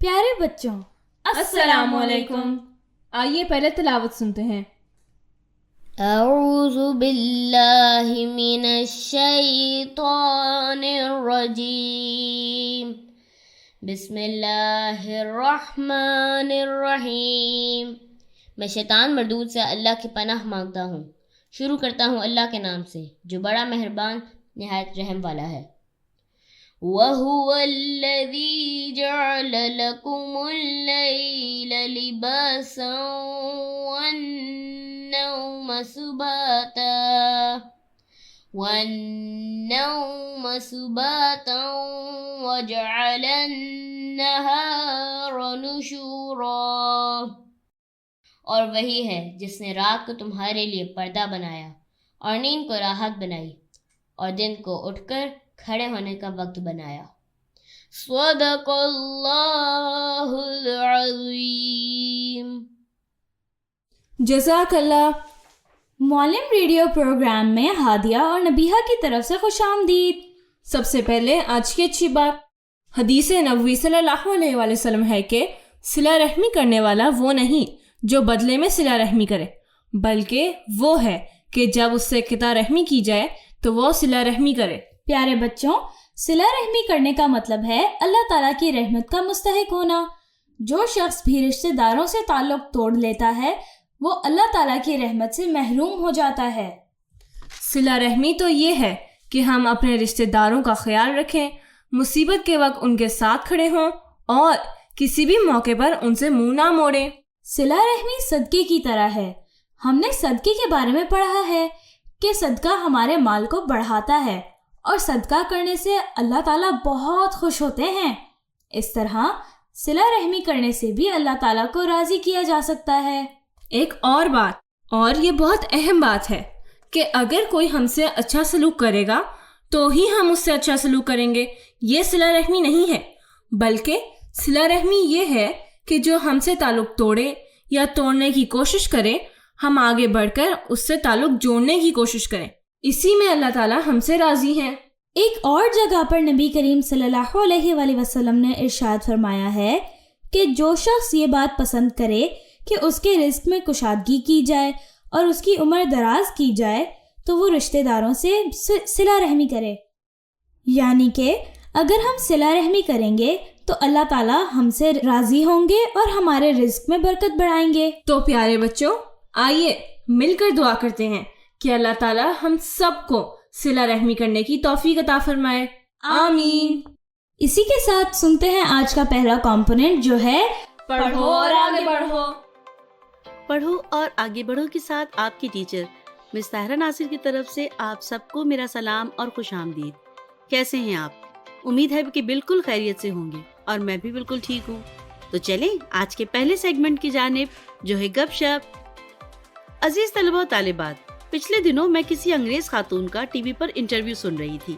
प्यारे बच्चों, अस्सलामुअलैकुम। आइए पहले तिलावत सुनते हैं। अऊज़ु बिल्लाहि मिनश शैतानिर रजीम। बिस्मिल्लाहिर रहमानिर रहीम। मैं शैतान मरदूद से अल्लाह की पनाह मांगता हूँ। शुरू करता हूँ अल्लाह के नाम से जो बड़ा मेहरबान निहायत रहम वाला है। वहुवल्लज़ी जअल लकुमुल लैला लिबासन वन्नौम सुबाता वजअलन नहारा नुशूरा। और वही है जिसने रात को तुम्हारे लिए पर्दा बनाया और नींद को राहत बनाई और दिन को उठकर खड़े होने का वक्त बनाया। सदक़ल्लाहुल अज़ीम। जज़ाकल्लाह। मौलिम रेडियो प्रोग्राम में हादिया और नबीहा की तरफ से खुशामदीद। सबसे पहले आज की अच्छी बात, हदीस नबवी सल्लल्लाहु अलैहि वसल्लम है कि सिला रहमी करने वाला वो नहीं जो बदले में सिला रहमी करे, बल्कि वो है कि जब उससे किता रहमी की जाए तो वो सिला रहमी करे। प्यारे बच्चों, सिला रहमी करने का मतलब है अल्लाह ताला की रहमत का मुस्तहिक होना। जो शख्स भी रिश्तेदारों से ताल्लुक तोड़ लेता है वो अल्लाह ताला की रहमत से महरूम हो जाता है। सिला रहमी तो ये है कि हम अपने रिश्तेदारों का ख्याल रखें, मुसीबत के वक्त उनके साथ खड़े हों और किसी भी मौके पर उनसे मुंह ना मोड़ें। सिला रहमी सदके की तरह है। हमने सदके के बारे में पढ़ा है कि सदका हमारे माल को बढ़ाता है और सदका करने से अल्लाह ताला बहुत खुश होते हैं। इस तरह सिला रहमी करने से भी अल्लाह ताला को राजी किया जा सकता है। एक और बात, और ये बहुत अहम बात है कि अगर कोई हमसे अच्छा सलूक करेगा तो ही हम उससे अच्छा सलूक करेंगे। ये सिला रहमी नहीं है, बल्कि सिला रहमी ये है कि जो हमसे ताल्लुक तोड़े या तोड़ने की कोशिश करे, हम आगे बढ़कर उससे ताल्लुक जोड़ने की कोशिश करें। इसी में अल्लाह ताला हमसे राजी है। एक और जगह पर नबी करीम सल्लल्लाहु अलैहि वसल्लम ने इरशाद फरमाया है कि जो शख्स ये बात पसंद करे कि उसके रिस्क में कुशादगी की जाए और उसकी उम्र दराज की जाए तो वो रिश्तेदारों से सिला रहमी करे। यानी कि अगर हम सिला रहमी करेंगे तो अल्लाह ताला हमसे राजी होंगे और हमारे रिस्क में बरकत बढ़ाएंगे। तो प्यारे बच्चों, आइए मिलकर दुआ करते हैं कि अल्लाह ताला हम सबको सिला रहमी करने की तौफीक अता फरमाए। आमीन। इसी के साथ सुनते हैं आज का पहला कंपोनेंट जो है पढ़ो और आगे बढ़ो। पढ़ो और आगे बढ़ो के साथ आपकी टीचर मिस ताहिरा नासिर की तरफ से आप सबको मेरा सलाम और खुशामदीद। कैसे हैं आप? उम्मीद है कि बिल्कुल खैरियत से होंगे और मैं भी बिल्कुल ठीक हूँ। तो चलें आज के पहले सेगमेंट की जानिब जो है गपशप। अजीज तलबा और तालिबात, पिछले दिनों मैं किसी अंग्रेज खातून का टीवी पर इंटरव्यू सुन रही थी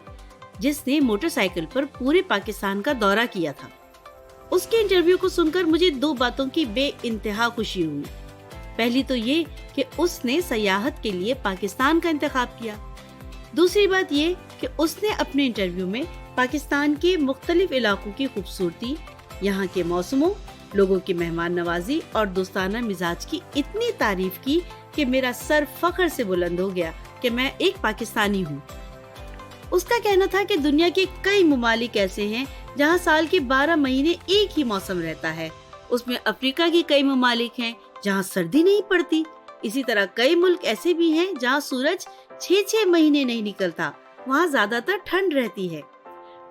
जिसने मोटरसाइकिल पर पूरे पाकिस्तान का दौरा किया था। उसके इंटरव्यू को सुनकर मुझे दो बातों की बेइंतहा खुशी हुई। पहली तो ये कि उसने सयाहत के लिए पाकिस्तान का इंतखाब किया। दूसरी बात ये कि उसने अपने इंटरव्यू में पाकिस्तान के मुख्तलिफ इलाकों की खूबसूरती, यहाँ के मौसमों, लोगों की मेहमान नवाजी और दोस्ताना मिजाज की इतनी तारीफ की कि मेरा सर फख्र से बुलंद हो गया कि मैं एक पाकिस्तानी हूँ। उसका कहना था कि दुनिया के कई मुमालिक ऐसे हैं जहाँ साल के 12 महीने एक ही मौसम रहता है। उसमें अफ्रीका के कई मुमालिक हैं जहाँ सर्दी नहीं पड़ती। इसी तरह कई मुल्क ऐसे भी हैं जहाँ सूरज 6-6 महीने नहीं निकलता, वहाँ ज्यादातर ठंड रहती है।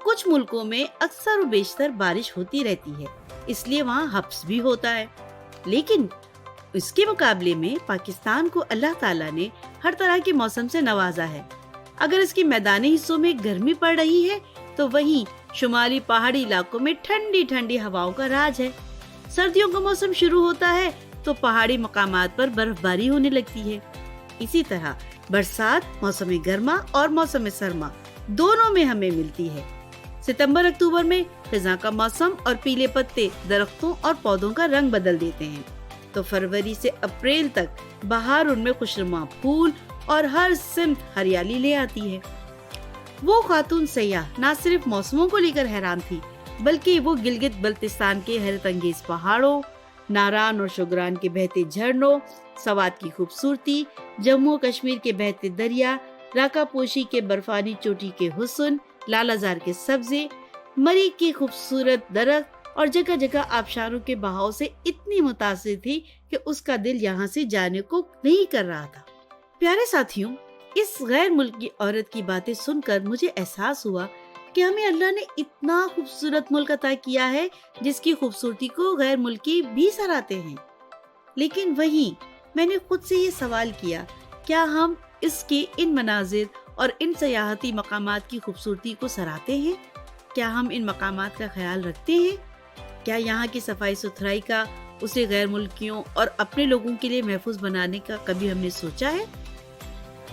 कुछ मुल्कों में अक्सर और बेशतर बारिश होती रहती है, इसलिए वहाँ हब्स भी होता है। लेकिन इसके मुकाबले में पाकिस्तान को अल्लाह ताला ने हर तरह के मौसम से नवाजा है। अगर इसके मैदानी हिस्सों में गर्मी पड़ रही है तो वहीं शुमाली पहाड़ी इलाकों में ठंडी ठंडी हवाओं का राज है। सर्दियों का मौसम शुरू होता है तो पहाड़ी मकामात पर बर्फबारी होने लगती है। इसी तरह बरसात मौसम गर्मा और मौसम सरमा दोनों में हमें मिलती है। सितंबर अक्टूबर में खिज़ां का मौसम और पीले पत्ते दरख्तों और पौधों का रंग बदल देते हैं, तो फरवरी से अप्रैल तक बहार उनमें खुशनुमा फूल और हर सिमत हरियाली ले आती है। वो खातून सयाह न सिर्फ मौसमों को लेकर हैरान थी बल्कि वो गिलगित बल्तिस्तान के हैरत अंगेज पहाड़ों, नारान और शुगरान के बहते झरनों, सवात की खूबसूरती, जम्मू कश्मीर के बहते दरिया, राकापोशी के बर्फानी चोटी के हुस्न, लालाजार के सब्जे, मरी की खूबसूरत दरख्त और जगह जगह आबशारों के बहाव से इतनी मुतासिर थी कि उसका दिल यहाँ से जाने को नहीं कर रहा था। प्यारे साथियों, इस गैर मुल्की औरत की बातें सुनकर मुझे एहसास हुआ कि हमें अल्लाह ने इतना खूबसूरत मुल्क अता किया है जिसकी खूबसूरती को गैर मुल्की भी सराहते हैं। लेकिन वहीं मैंने खुद से ये सवाल किया, क्या हम इसके इन मनाजिर और इन सयाहती मकामात की खूबसूरती को सराहते हैं? क्या हम इन मकामात का ख्याल रखते हैं? क्या यहाँ की सफाई सुथराई का उसे गैर मुल्कियों और अपने लोगों के लिए महफूज बनाने का कभी हमने सोचा है?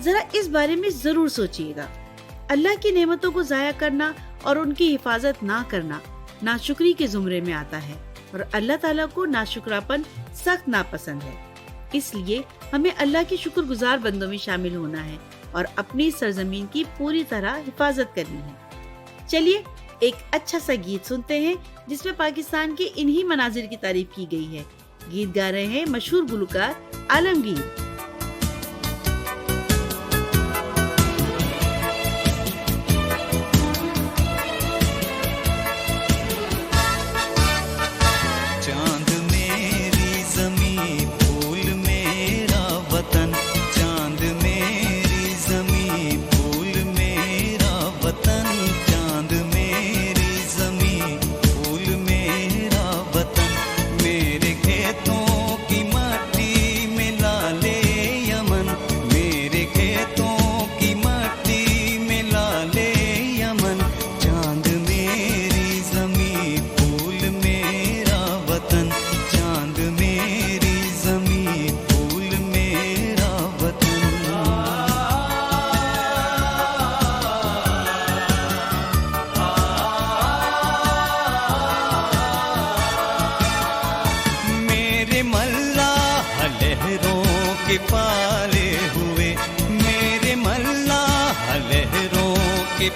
जरा इस बारे में जरूर सोचिएगा। अल्लाह की नेमतों को जाया करना और उनकी हिफाजत ना करना नाशुक्री के जुमरे में आता है और अल्लाह ताला को नाशुक्रापन सख्त नापसंद है। इसलिए हमें अल्लाह के शुक्रगुजार बंदों में शामिल होना है और अपनी सरजमीन की पूरी तरह हिफाजत करनी है। चलिए एक अच्छा सा गीत सुनते हैं जिसमें पाकिस्तान के इन्हीं मनाजिर की तारीफ की गई है। गीत गा रहे हैं मशहूर गुलकार आलमगीर।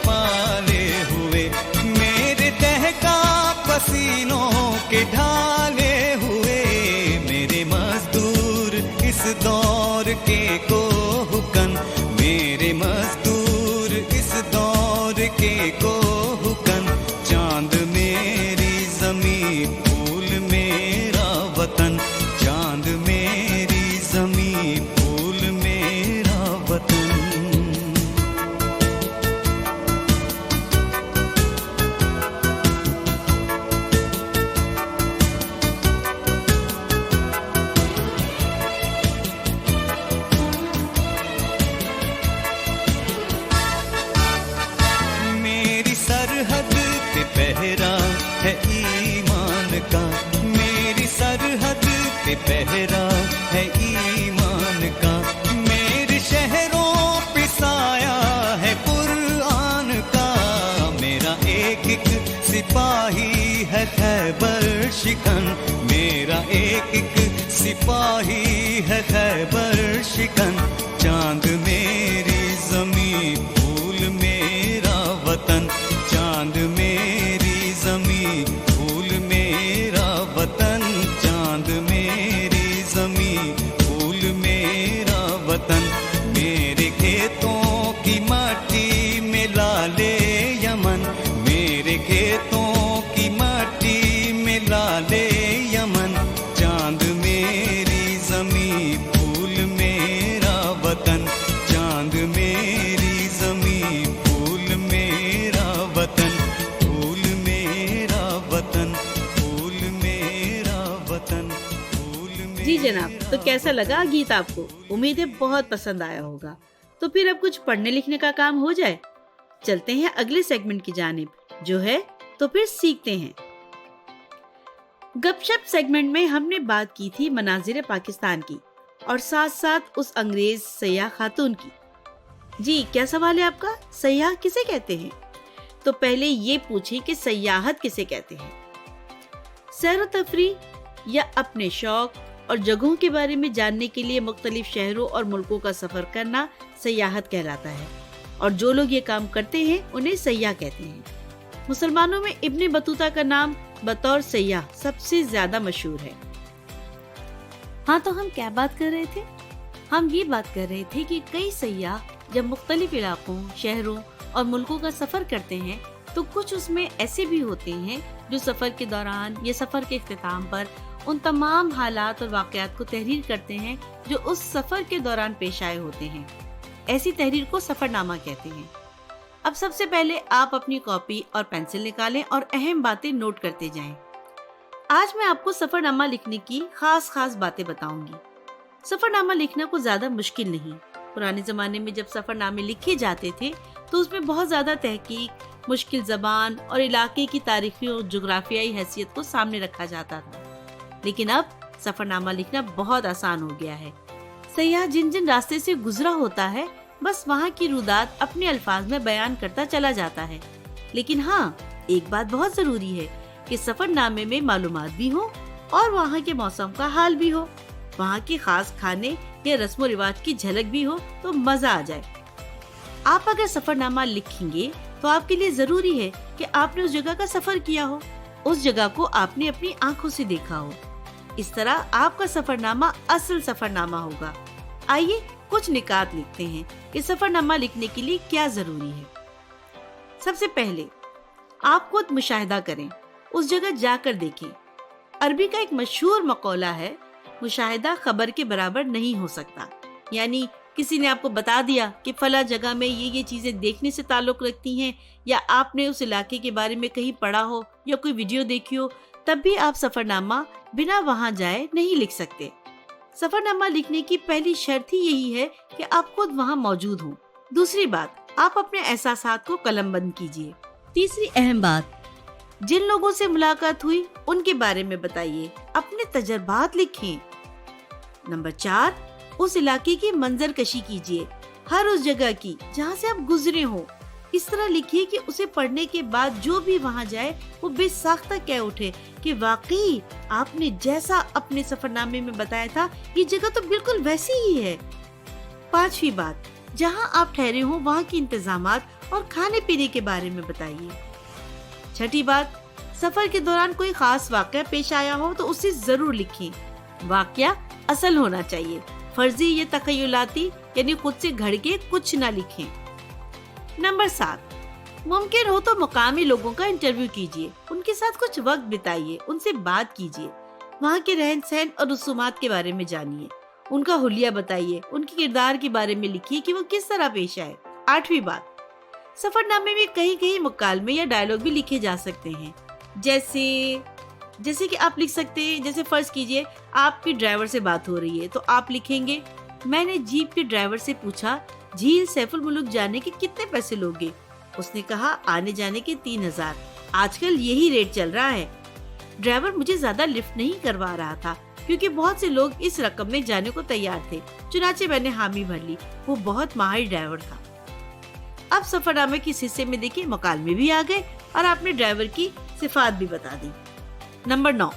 पाले हुए मेरे दहका पसीनों के ढाले हुए मेरे मजदूर इस दौर के को हुकन, मेरे मजदूर इस दौर के को हुकन। चांद मेरी ज़मीं फूल मेरा वतन, चांद मेरी ज़मीं फूल मेरा वतन। है ईमान का मेरी सरहद पे पहरा है ईमान का, मेरे शहरों पे साया है कुरान का। मेरा एक एक सिपाही है खैबर शिकन, मेरा एक एक सिपाही है खैबर शिकन। चांद मेरी ज़मीं फूल मेरा वतन, चांद मेरी ज़मीं फूल मेरा वतन, चांद मेरी ज़मीं फूल मेरा वतन। मेरे खेतों की माटी में लाले यमन, मेरे खेतों की माटी में लाले यमन। चांद मेरी ज़मीं फूल मेरा वतन, चांद मेरी ज़मीं फूल मेरा वतन, फूल मेरा वतन, फूल मेरा वतन, फूल मेरा। जी जनाब, तो कैसा लगा गीत आपको? उम्मीद है बहुत पसंद आया होगा। तो फिर अब कुछ पढ़ने लिखने का काम हो जाए। चलते हैं अगले सेगमेंट की जानिब, जो है तो फिर सीखते हैं। गपशप सेगमेंट में हमने बात की थी मनाजिर पाकिस्तान की और साथ साथ उस अंग्रेज सयाह खातून की। जी क्या सवाल है आपका? सयाह किसे कहते हैं? तो पहले ये पूछें कि सयाहत किसे कहते हैं। सैर व तफरीह या अपने शौक और जगहों के बारे में जानने के लिए मुख्तलिफ शहरों और मुल्कों का सफर करना सयाहत कहलाता है और जो लोग ये काम करते हैं उन्हें सयाह कहते हैं। मुसलमानों में इब्ने बतूता का नाम बतौर सयाह सबसे ज्यादा मशहूर है। हाँ, तो हम क्या बात कर रहे थे? हम ये बात कर रहे थे कि कई सयाह जब मुख्तलिफ इलाकों, शहरों और मुल्कों का सफर करते हैं तो कुछ उसमें ऐसे भी होते हैं जो सफर के दौरान या सफर के इख्तिताम पर उन तमाम हालात और वाक़यात को तहरीर करते हैं जो उस सफर के दौरान पेश आए होते हैं। ऐसी तहरीर को सफरनामा कहते हैं। अब सबसे पहले आप अपनी कॉपी और पेंसिल निकालें और अहम बातें नोट करते जाएं। आज मैं आपको सफरनामा लिखने की खास बातें बताऊंगी। सफरनामा लिखना कोई ज्यादा मुश्किल नहीं। पुराने जमाने में जब सफरनामे लिखे जाते थे तो उसमें बहुत ज्यादा तहकीक, मुश्किल जबान और इलाके की तारीखी और जुग्राफियाई हैसियत को सामने रखा जाता था। लेकिन अब सफरनामा लिखना बहुत आसान हो गया है। सयाह जिन जिन रास्ते से गुजरा होता है बस वहाँ की रुदात अपने अल्फाज में बयान करता चला जाता है। लेकिन हाँ, एक बात बहुत जरूरी है कि सफरनामे में मालूमात भी हो और वहाँ के मौसम का हाल भी हो, वहाँ के खास खाने या रस्म रिवाज की झलक भी हो तो मजा आ जाए। आप अगर सफरनामा लिखेंगे तो आपके लिए जरूरी है कि आपने उस जगह का सफर किया हो, उस जगह को आपने अपनी आंखों से देखा हो। इस तरह आपका सफरनामा असल सफरनामा होगा। आइए कुछ निकात लिखते हैं कि सफरनामा लिखने के लिए क्या जरूरी है। सबसे पहले आप खुद मुशाहिदा करें, उस जगह जाकर देखें। अरबी का एक मशहूर मकौला है, मुशाहिदा खबर के बराबर नहीं हो सकता। यानी किसी ने आपको बता दिया कि फला जगह में ये चीजें देखने से ताल्लुक रखती हैं, या आपने उस इलाके के बारे में कहीं पढ़ा हो या कोई वीडियो देखी हो, तब भी आप सफरनामा बिना वहां जाए नहीं लिख सकते। सफरनामा लिखने की पहली शर्त ही यही है कि आप खुद वहां मौजूद हों। दूसरी बात, आप अपने एहसासात को कलमबंद कीजिए। तीसरी अहम बात, जिन लोगों से मुलाकात हुई उनके बारे में बताइए, अपने तजर्बात लिखें। नंबर 4, उस इलाके की मंजरकशी कीजिए, हर उस जगह की जहाँ से आप गुजरे हो। इस तरह लिखिए कि उसे पढ़ने के बाद जो भी वहाँ जाए वो बेसाख्ता कह उठे कि वाकई आपने जैसा अपने सफरनामे में बताया था ये जगह तो बिल्कुल वैसी ही है। 5वीं बात, जहाँ आप ठहरे हो वहाँ के इंतजामात और खाने पीने के बारे में बताइए। 6ठी बात, सफर के दौरान कोई खास वाकया पेश आया हो तो उसे जरूर लिखें। वाकया असल होना चाहिए, फर्जी या तखयलाती यानी खुद से घड़ के कुछ ना लिखें। नंबर 7, मुमकिन हो तो मुकामी लोगों का इंटरव्यू कीजिए, उनके साथ कुछ वक्त बिताइए, उनसे बात कीजिए, वहाँ के रहन सहन और रसूमात के बारे में जानिए, उनका हुलिया बताइए, उनके किरदार के बारे में लिखिए कि वो किस तरह पेश आए। 8वीं बात, सफरनामे में कहीं कहीं मुकालमे या डायलॉग भी लिखे जा सकते हैं। जैसे कि आप लिख सकते हैं, जैसे फर्ज कीजिए आपकी ड्राइवर से बात हो रही है तो आप लिखेंगे, मैंने जीप के ड्राइवर से पूछा झील सैफुल मुल्क जाने के कितने पैसे लोगे? उसने कहा आने जाने के 3000। आजकल यही रेट चल रहा है। ड्राइवर मुझे ज्यादा लिफ्ट नहीं करवा रहा था क्योंकि बहुत से लोग इस रकम में जाने को तैयार थे, चुनाचे मैंने हामी भर ली। वो बहुत माहिर ड्राइवर था। अब सफरनामे के हिस्से में देखिए मुकालमे भी आ गए और आपने ड्राइवर की सिफात भी बता दी। नंबर 9,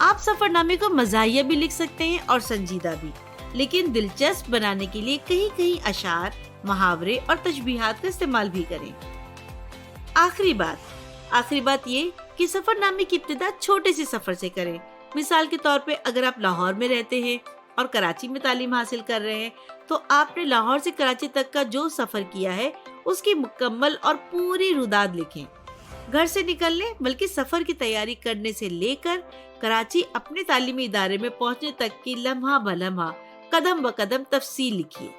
आप सफरनामे को मज़ाहिया भी लिख सकते हैं और संजीदा भी, लेकिन दिलचस्प बनाने के लिए कहीं कहीं अशार, मुहावरे और तशबीहात का इस्तेमाल भी करें। आखिरी बात ये कि सफरनामे की इब्तिदा छोटे से सफर से करें। मिसाल के तौर पे अगर आप लाहौर में रहते हैं और कराची में तालीम हासिल कर रहे हैं तो आपने लाहौर से कराची तक का जो सफर किया है उसकी मुकम्मल और पूरी रुदाद लिखें। घर से निकलने बल्कि सफर की तैयारी करने से लेकर कराची अपने तालीमी इदारे में पहुंचने तक की लम्हा ब लम्हा, कदम ब कदम तफसील लिखिए।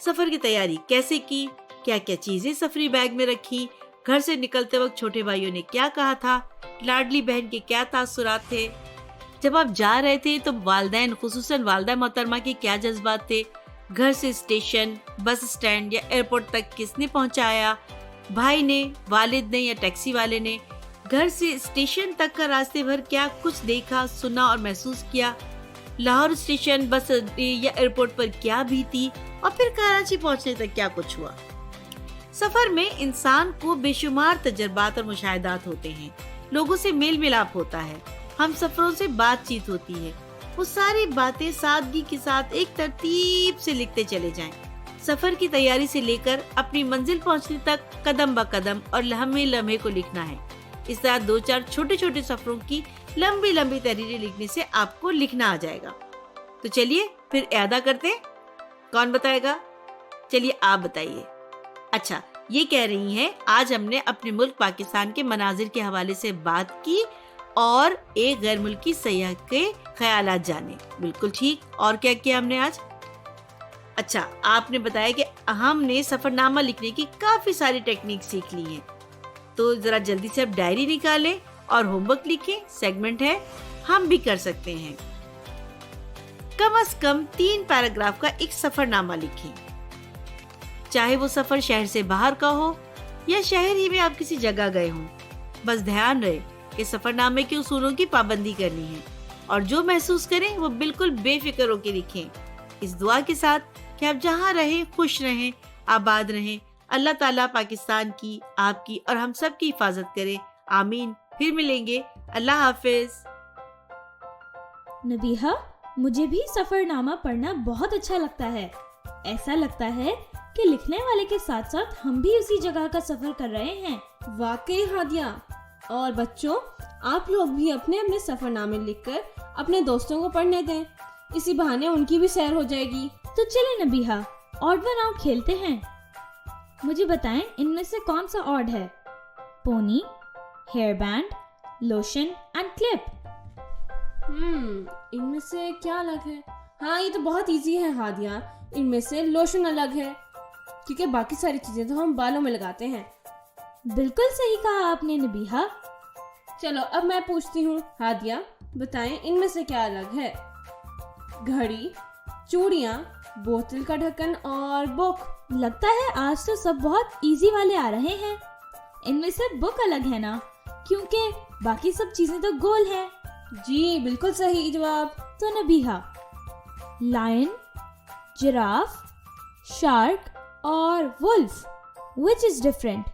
सफर की तैयारी कैसे की, क्या क्या चीजें सफरी बैग में रखी, घर से निकलते वक्त छोटे भाइयों ने क्या कहा था, लाडली बहन के क्या तासुरात थे, जब आप जा रहे थे तो वालदैन खुसूसन वालदा मोहतरमा के क्या जज्बात थे, घर से स्टेशन, बस स्टैंड या एयरपोर्ट तक किसने पहुंचाया, भाई ने, वालिद ने या टैक्सी वाले ने, घर से स्टेशन तक का रास्ते भर क्या कुछ देखा, सुना और महसूस किया, लाहौर स्टेशन, बस या एयरपोर्ट पर क्या बीती और फिर कराची पहुंचने तक क्या कुछ हुआ। सफर में इंसान को बेशुमार तजर्बात और मुशाहिदात होते हैं, लोगों से मेल मिलाप होता है, हम सफरों से बातचीत होती है। वो सारी बातें सादगी के साथ एक तरतीब से लिखते चले जाएं। सफर की तैयारी से लेकर अपनी मंजिल पहुंचने तक कदम ब कदम और लम्हे लम्हे को लिखना है। इस तरह 2-4 छोटे छोटे सफरों की लंबी लंबी तहरीरें लिखने से आपको लिखना आ जाएगा। तो चलिए फिर अदा करते हैं। कौन बताएगा? चलिए आप बताइए। अच्छा, ये कह रही हैं आज हमने अपने मुल्क पाकिस्तान के मनाजिर के हवाले से बात की और एक गैर मुल्की सयाह के ख्यालात जाने। बिल्कुल ठीक। और क्या किया हमने आज? अच्छा, आपने बताया कि हमने सफरनामा लिखने की काफी सारी टेक्निक सीख ली हैं। तो जरा जल्दी से अब डायरी निकालें और होमवर्क लिखें। सेगमेंट है हम भी कर सकते हैं। कम से कम 3 पैराग्राफ का एक सफरनामा लिखें। चाहे वो सफर शहर से बाहर का हो या शहर ही में आप किसी जगह गए हों, बस ध्यान रहे कि सफरनामे के उसूलों की पाबंदी करनी है और जो महसूस करें वो बिल्कुल बेफिक्र होकर लिखें। इस दुआ के साथ कि आप जहाँ रहें खुश रहें, आबाद रहें। अल्लाह ताला पाकिस्तान की, आपकी और हम सब की हिफाजत करे। आमीन। फिर मिलेंगे। अल्लाह हाफिज। नबीहा, मुझे भी सफरनामा पढ़ना बहुत अच्छा लगता है। ऐसा लगता है कि लिखने वाले के साथ साथ हम भी उसी जगह का सफर कर रहे हैं। वाकई हादिया। और बच्चों, आप लोग भी अपने अपने सफरनामे लिखकर अपने दोस्तों को पढ़ने दें। इसी बहाने उनकी भी सैर हो जाएगी। तो चले नबीहा, ऑड वन आउट खेलते हैं। मुझे बताएं इनमें से कौन सा ऑड है? Pony, hair band, lotion and clip. इनमें से क्या अलग है? हाँ, ये तो बहुत इजी है हादिया। इनमें से लोशन अलग है क्योंकि बाकी सारी चीजें तो हम बालों में लगाते हैं। बिल्कुल सही कहा आपने नबीहा। चलो अब मैं पूछती हूँ। हादिया, बताएं इनमें से क्या अलग है? घड़ी, चूड़ियाँ, बोतल का ढक्कन और बुक। लगता है आज तो सब बहुत इजी वाले आ रहे हैं। इनमें से बुक अलग है ना, क्योंकि बाकी सब चीजें तो गोल हैं। जी बिल्कुल सही जवाब। तो नबीहा, लायन, जिराफ, शार्क और wolf, which is different?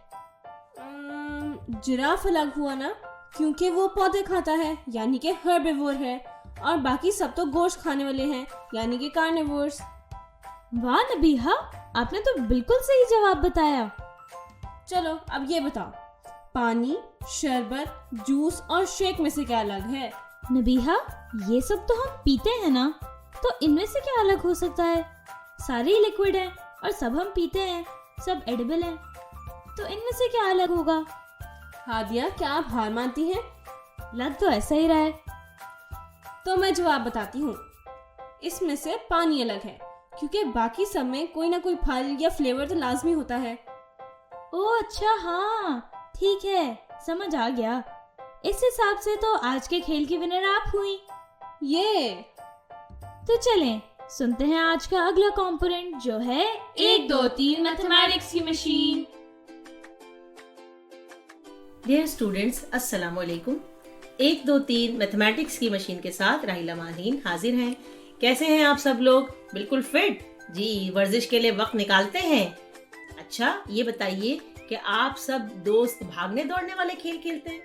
Giraffe अलग हुआ ना, क्योंकि वो पौधे खाता है यानी कि हर्बिवोर है, और बाकी सब तो गोश्त खाने वाले हैं यानी कि कार्निवोर्स। वाह नबीहा, आपने तो बिल्कुल सही जवाब बताया। चलो अब ये बताओ, पानी, शरबत, जूस और शेक में से क्या अलग है? नबीहा, ये सब तो हम पीते हैं ना, तो इनमें से क्या अलग हो सकता है? सारे ही लिक्विड हैं और सब हम पीते हैं, सब एडिबल हैं, तो इनमें से क्या अलग होगा? हादिया, क्या आप हार मानती हैं? लग तो ऐसा ही रहा है। तो मैं जवाब बताती हूँ। इसमें से पानी अलग है क्योंकि बाकी सब में कोई ना कोई फल या फ्लेवर तो लाजमी होता है। ओह अच्छा, हाँ ठीक है, समझ आ गया। इस हिसाब से तो आज के खेल की विनर आप हुई। ये तो चलें सुनते हैं आज का अगला कंपोनेंट, जो है 1 2 3 मैथमेटिक्स की मशीन। डियर स्टूडेंट्स, अस्सलाम वालेकुम। 1 2 3 मैथमेटिक्स की मशीन के साथ राहिला माहीन हाजिर हैं। कैसे हैं आप सब लोग? बिल्कुल फिट? जी, वर्जिश के लिए वक्त निकालते हैं? अच्छा, ये बताइए कि आप सब दोस्त भागने दौड़ने वाले खेल खेलते हैं,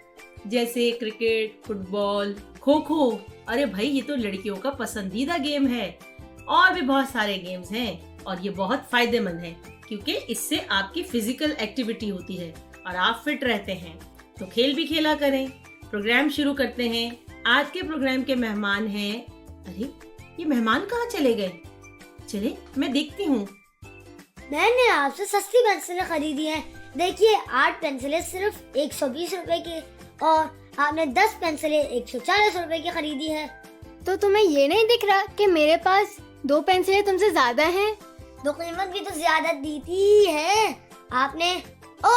जैसे क्रिकेट, फुटबॉल, खो खो? अरे भाई, ये तो लड़कियों का पसंदीदा गेम है। और भी बहुत सारे गेम्स हैं और ये बहुत फायदेमंद है क्योंकि इससे आपकी फिजिकल एक्टिविटी होती है और आप फिट रहते हैं। तो खेल भी खेला करें। प्रोग्राम शुरू करते हैं। आज के प्रोग्राम के मेहमान हैं, अरे ये मेहमान कहाँ चले गए? चले मैं देखती हूँ। मैंने आपसे सस्ती पेंसिलें खरीदी हैं। देखिए, 8 पेंसिलें सिर्फ 120 रुपए की और आपने 10 पेंसिलें 140 रुपए की खरीदी हैं। तो तुम्हें ये नहीं दिख रहा कि मेरे पास 2 पेंसिलें तुमसे ज्यादा हैं? तो कीमत भी तो ज्यादा दी थी है आपने। ओ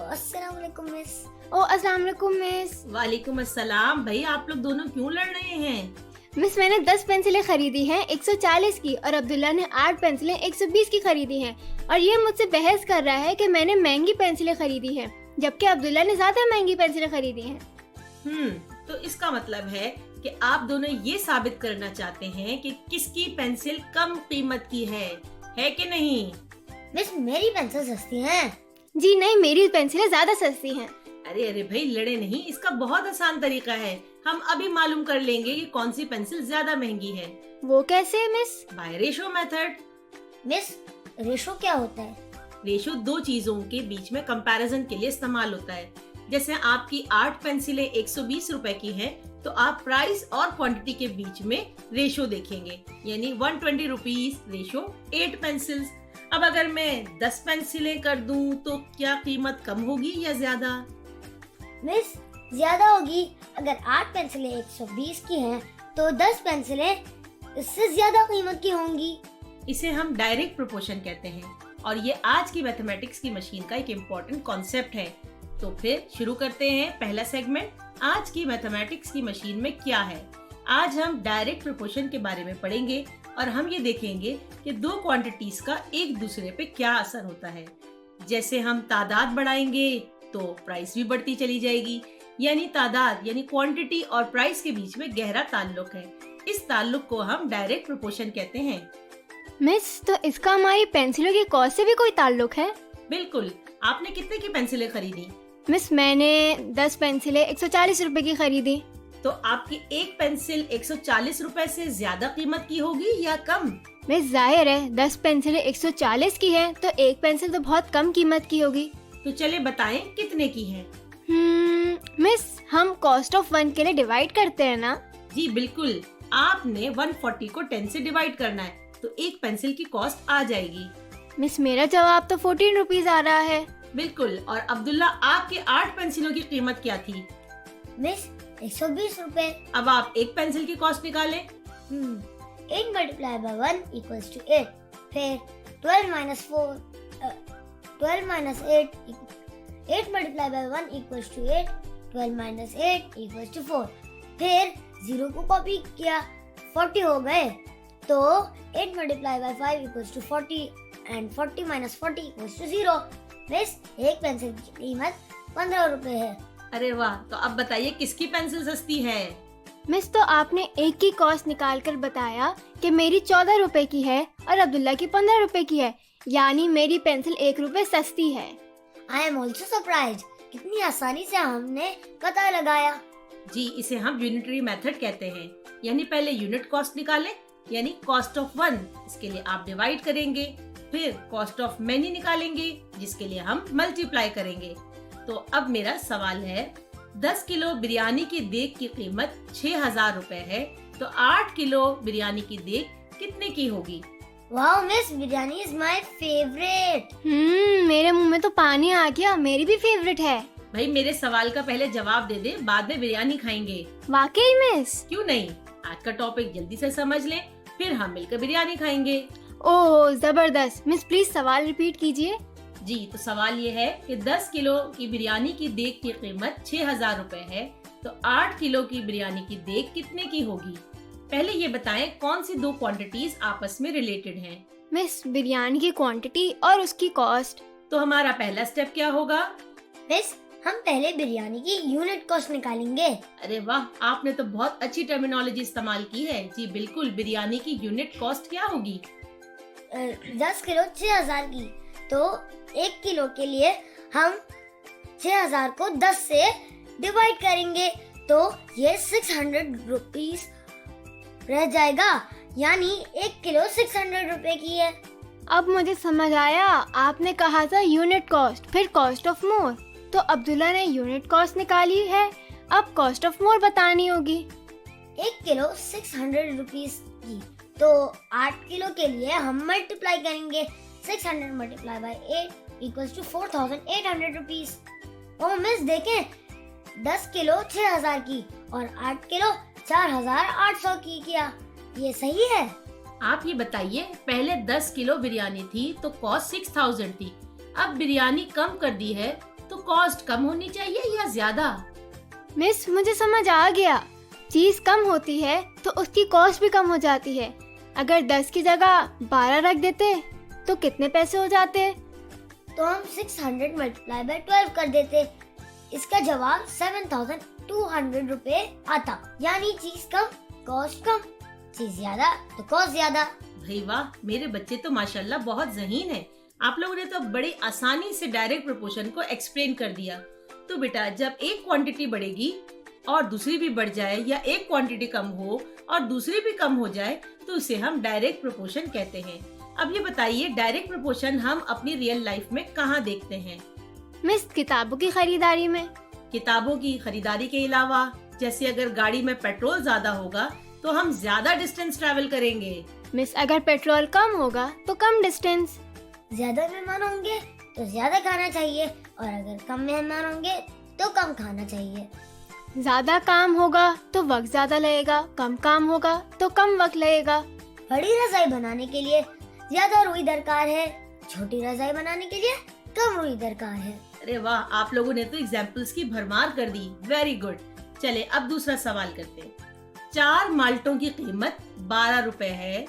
अस्सलाम वालेकुम मिस। ओ अस्सलाम वालेकुम मिस। वालेकुम अस्सलाम। भाई आप लोग दोनों क्यों लड़ रहे हैं? मिस, मैंने 10 पेंसिलें खरीदी हैं 140 की और अब्दुल्ला ने 8 पेंसिलें 120 की खरीदी हैं, और ये मुझसे बहस कर रहा है कि मैंने महंगी पेंसिलें खरीदी हैं जबकि अब्दुल्ला ने ज्यादा महंगी पेंसिलें खरीदी हैं। तो इसका मतलब है कि आप दोनों ये साबित करना चाहते हैं कि किसकी पेंसिल कम कीमत की है कि नहीं? मिस, मेरी पेंसिल सस्ती हैं। जी नहीं, मेरी पेंसिलें ज्यादा सस्ती हैं। अरे भाई, लड़े नहीं। इसका बहुत आसान तरीका है। हम अभी मालूम कर लेंगे कि कौन सी पेंसिल ज्यादा महंगी है। वो कैसे miss? Bye ratio method. Miss, ratio क्या होता है? रेशो दो चीजों के बीच में कंपैरिजन के लिए इस्तेमाल होता है। जैसे आपकी 8 पेंसिलें 120 रुपए की हैं, तो आप प्राइस और क्वांटिटी के बीच में रेशो देखेंगे, यानी 120 रुपीज रेशो 8 पेंसिल्स। अब अगर मैं 10 पेंसिलें कर दूं तो क्या कीमत कम होगी या ज्यादा? मिस, ज्यादा होगी। अगर 8 पेंसिलें 120 की हैं, तो 10 पेंसिलें इससे ज्यादा कीमत की होंगी। इसे हम डायरेक्ट प्रोपोर्शन कहते हैं और ये आज की मैथमेटिक्स की मशीन का एक इम्पोर्टेंट कॉन्सेप्ट है। तो फिर शुरू करते हैं पहला सेगमेंट, आज की मैथमेटिक्स की मशीन में क्या है। आज हम डायरेक्ट प्रोपोर्शन के बारे में पढ़ेंगे और हम ये देखेंगे कि दो क्वांटिटीज का एक दूसरे पे क्या असर होता है। जैसे हम तादाद बढ़ाएंगे तो प्राइस भी बढ़ती चली जाएगी, यानी तादाद यानी क्वांटिटी और प्राइस के बीच में गहरा ताल्लुक है। इस ताल्लुक को हम डायरेक्ट प्रोपोर्शन कहते हैं। मिस, तो इसका हमारी पेंसिलों की कॉस्ट से भी कोई ताल्लुक है? बिल्कुल। आपने कितने की पेंसिलें खरीदी? मिस, मैंने 10 पेंसिलें 140 रुपए की खरीदी। तो आपकी एक पेंसिल 140 रुपए से ज्यादा कीमत की होगी या कम? मिस, जाहिर है 10 पेंसिलें 140 की है, तो एक पेंसिल तो बहुत कम कीमत की होगी। तो चले बताएं कितने की है? मिस, हम कॉस्ट ऑफ 1 के लिए डिवाइड करते हैं ना? जी बिल्कुल। आपने 140 को 10 से डिवाइड करना है, तो एक पेंसिल की कॉस्ट आ जाएगी। मिस, मेरा जवाब तो 14 रुपीज आ रहा है। बिल्कुल। और अब्दुल्ला, आपके 8 पेंसिलों की कीमत क्या थी? मिस, 120 रुपए। अब आप एक पेंसिल की कॉस्ट निकालें। 8 मल्टीप्लाई बाय 1 इक्वल्स टू 8। फिर 12 minus 8 multiply by 1 equals to 8। 12 minus 8 equals to 4। फिर 0 को कॉपी किया, 40 हो गए। तो 8 multiply by 5 equals to 40 and 40 minus 40 equals to 0। Miss, एक पेंसिल की कीमत 15 रुपए है। अरे वाह। तो अब बताइए किसकी पेंसिल सस्ती है? मिस, तो आपने एक की कॉस्ट निकाल कर बताया कि मेरी 14 रुपए की है और अब्दुल्ला की 15 रुपए की है, यानी मेरी पेंसिल 1 रुपए सस्ती है। आई एम ऑल्सो सरप्राइज, कितनी आसानी से हमने पता लगाया। जी, इसे हम यूनिटरी मेथड कहते हैं, यानी पहले यूनिट कॉस्ट निकालें, यानी कॉस्ट ऑफ 1। इसके लिए आप डिवाइड करेंगे, फिर कॉस्ट ऑफ मेनी निकालेंगे, जिसके लिए हम मल्टीप्लाई करेंगे। तो अब मेरा सवाल है, 10 किलो बिरयानी की देग की कीमत 6000 रुपए है, तो 8 किलो बिरयानी की देग कितने की होगी? Wow miss, biryani is my favourite. मेरे मुंह में तो पानी आ गया, मेरी भी फेवरेट है। भाई, मेरे सवाल का पहले जवाब दे दे, बाद में बिरयानी खाएंगे। वाकई मिस? क्यों नहीं, आज का टॉपिक जल्दी से समझ लें, फिर हम मिलकर बिरयानी खाएंगे। ओह जबरदस्त। मिस, प्लीज सवाल रिपीट कीजिए। जी, तो सवाल ये है कि 10 किलो की बिरयानी की देग की कीमत 6000 रुपए है, तो 8 किलो की बिरयानी की देग कितने की होगी? पहले ये बताएं कौन सी दो क्वांटिटीज आपस में रिलेटेड हैं? मिस, बिरयानी की क्वांटिटी और उसकी कॉस्ट। तो हमारा पहला स्टेप क्या होगा? मिस, हम पहले बिरयानी की यूनिट कॉस्ट निकालेंगे। अरे वाह, आपने तो बहुत अच्छी टर्मिनोलॉजी इस्तेमाल की है। जी बिल्कुल, बिरयानी की यूनिट कॉस्ट क्या होगी? 10 किलो 6000 की, तो 1 किलो के लिए हम 6000 को 10 से डिवाइड करेंगे, तो ये 600 रुपीस रह जाएगा, यानी 1 किलो 600 रुपए की है। अब मुझे समझ आया, आपने कहा था यूनिट कॉस्ट, फिर कॉस्ट ऑफ मोर, तो अब्दुल्ला ने यूनिट कॉस्ट निकाली है, अब कॉस्ट ऑफ मोर बतानी होगी। 1 किलो 600 रुपीस की, तो 8 किलो के लिए हम मल्टीप्लाई करेंगे। 600 multiply by 8 equals to 4800 rupees. Oh miss, देखें, 10 किलो 6000 की और 8 किलो 4800 की किया, ये सही है? आप ये बताइए, पहले 10 किलो बिरयानी थी तो कॉस्ट 6000 थी, अब बिरयानी कम कर दी है तो कॉस्ट कम होनी चाहिए या ज्यादा? मिस, मुझे समझ आ गया, चीज कम होती है तो उसकी कॉस्ट भी कम हो जाती है। अगर 10 की जगह 12 रख देते तो कितने पैसे हो जाते? तो हम 600 मल्टीप्लाई बाय 12 कर देते, इसका जवाब 7200 रुपए आता, यानी चीज कम कॉस्ट कम, चीज ज्यादा तो कॉस्ट ज्यादा। भाई वाह, मेरे बच्चे तो माशाल्लाह बहुत ज़हीन हैं। आप लोगों ने तो बड़ी आसानी से डायरेक्ट प्रोपोर्शन को एक्सप्लेन कर दिया। तो बेटा, जब एक क्वांटिटी बढ़ेगी और दूसरी भी बढ़ जाए, या एक क्वांटिटी कम हो और दूसरी भी कम हो जाए, तो उसे हम डायरेक्ट प्रोपोर्शन कहते हैं। अब ये बताइए, डायरेक्ट प्रपोर्शन हम अपनी रियल लाइफ में कहाँ देखते हैं? मिस किताबों की खरीदारी में। किताबों की खरीदारी के अलावा, जैसे अगर गाड़ी में पेट्रोल ज्यादा होगा तो हम ज्यादा डिस्टेंस ट्रैवल करेंगे। मिस अगर पेट्रोल कम होगा तो कम डिस्टेंस। ज्यादा मेहमान होंगे तो ज्यादा खाना चाहिए, और अगर कम मेहमान होंगे तो कम खाना चाहिए। ज्यादा काम होगा तो वक्त ज्यादा लगेगा, कम काम होगा तो कम वक्त लगेगा। बड़ी रजाई बनाने के लिए ज्यादा रुई दरकार है, छोटी रजाई बनाने के लिए कम रुई दरकार है। अरे वाह, आप लोगों ने तो एग्जाम्पल्स की भरमार कर दी। Very good. चले अब दूसरा सवाल करते हैं। 4 माल्टों की कीमत 12 रुपए है,